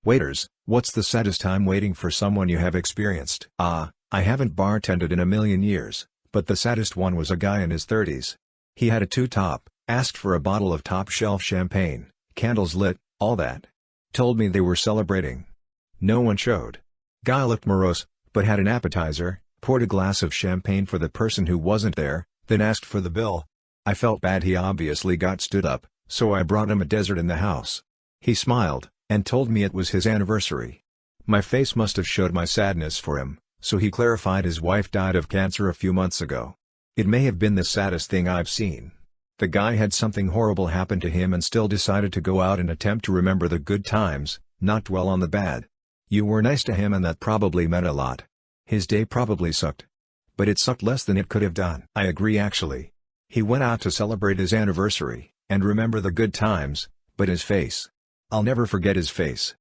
Waiters, what's the saddest time waiting for someone you have experienced? I haven't bartended in a million years, but the saddest one was a guy in his 30s. He had a two-top, asked for a bottle of top-shelf champagne, candles lit, all that. Told me they were celebrating. No one showed. Guy looked morose, but had an appetizer, poured a glass of champagne for the person who wasn't there, then asked for the bill. I felt bad. He obviously got stood up, so I brought him a dessert in the house. He smiled, and told me it was his anniversary. My face must have showed my sadness for him, so he clarified his wife died of cancer a few months ago. It may have been the saddest thing I've seen. The guy had something horrible happen to him and still decided to go out and attempt to remember the good times, not dwell on the bad. You were nice to him and that probably meant a lot. His day probably sucked. But it sucked less than it could have done. I agree actually. He went out to celebrate his anniversary, and remember the good times, but his face. I'll never forget his face.